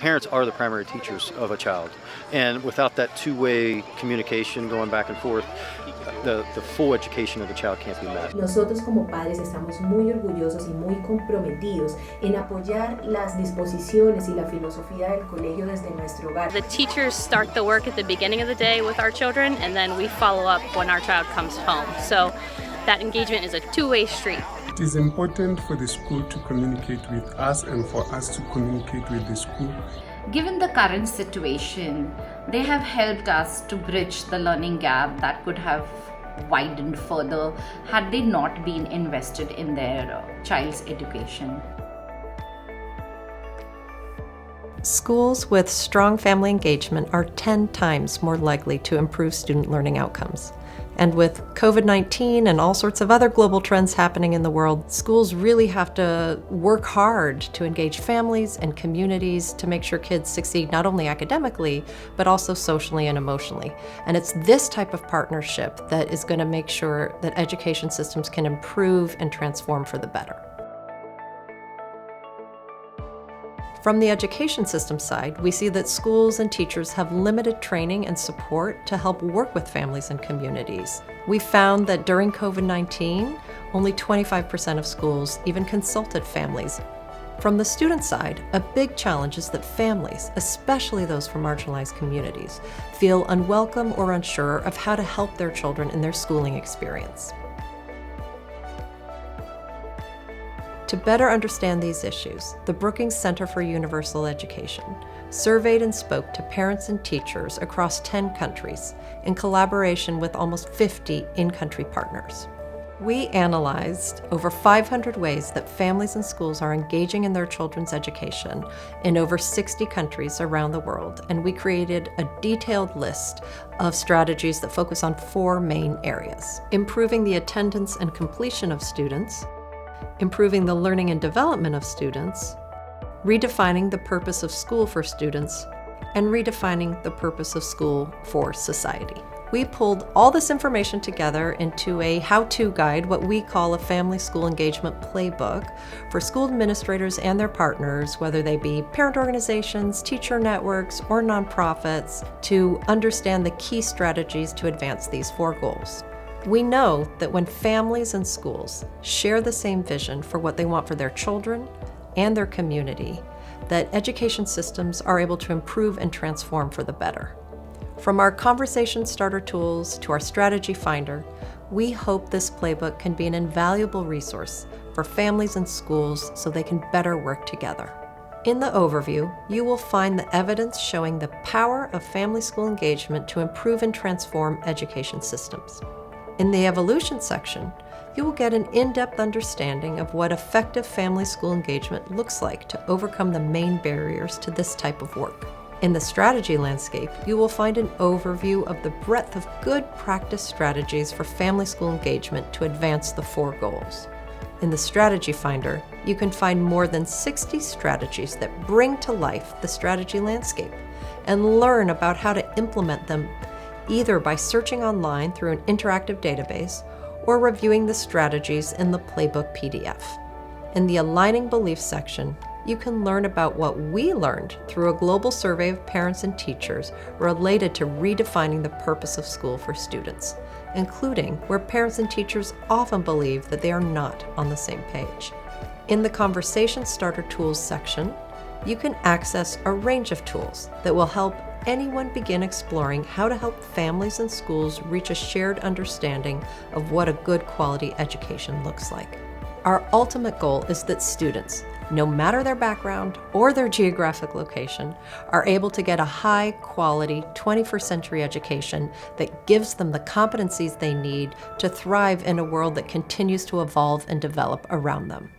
parents are the primary teachers of a child. And without that two-way communication going back and forth, the full education of the child can't be met. Nosotros como padres estamos muy orgullosos y muy comprometidos en apoyar las disposiciones y la filosofía del colegio desde nuestro hogar. The teachers start the work at the beginning of the day with our children, and then we follow up when our child comes home. So that engagement is a two-way street. It is important for the school to communicate with us and for us to communicate with the school. Given the current situation, they have helped us to bridge the learning gap that could have widened further had they not been invested in their child's education. Schools with strong family engagement are 10 times more likely to improve student learning outcomes. And with COVID-19 and all sorts of other global trends happening in the world, schools really have to work hard to engage families and communities to make sure kids succeed not only academically, but also socially and emotionally. And it's this type of partnership that is going to make sure that education systems can improve and transform for the better. From the education system side, we see that schools and teachers have limited training and support to help work with families and communities. We found that during COVID-19, only 25% of schools even consulted families. From the student side, a big challenge is that families, especially those from marginalized communities, feel unwelcome or unsure of how to help their children in their schooling experience. To better understand these issues, the Brookings Center for Universal Education surveyed and spoke to parents and teachers across 10 countries in collaboration with almost 50 in-country partners. We analyzed over 500 ways that families and schools are engaging in their children's education in over 60 countries around the world, and we created a detailed list of strategies that focus on 4 main areas: improving the attendance and completion of students, improving the learning and development of students, redefining the purpose of school for students, and redefining the purpose of school for society. We pulled all this information together into a how-to guide, what we call a family school engagement playbook, for school administrators and their partners, whether they be parent organizations, teacher networks, or nonprofits, to understand the key strategies to advance these 4 goals. We know that when families and schools share the same vision for what they want for their children and their community, that education systems are able to improve and transform for the better. From our conversation starter tools to our strategy finder, we hope this playbook can be an invaluable resource for families and schools so they can better work together. In the overview, you will find the evidence showing the power of family-school engagement to improve and transform education systems. In the evolution section, you will get an in-depth understanding of what effective family-school engagement looks like to overcome the main barriers to this type of work. In the strategy landscape, you will find an overview of the breadth of good practice strategies for family-school engagement to advance the 4 goals. In the strategy finder, you can find more than 60 strategies that bring to life the strategy landscape and learn about how to implement them either by searching online through an interactive database or reviewing the strategies in the playbook PDF. In the Aligning Beliefs section, you can learn about what we learned through a global survey of parents and teachers related to redefining the purpose of school for students, including where parents and teachers often believe that they are not on the same page. In the Conversation Starter Tools section, you can access a range of tools that will help anyone begin exploring how to help families and schools reach a shared understanding of what a good quality education looks like. Our ultimate goal is that students, no matter their background or their geographic location, are able to get a high-quality 21st century education that gives them the competencies they need to thrive in a world that continues to evolve and develop around them.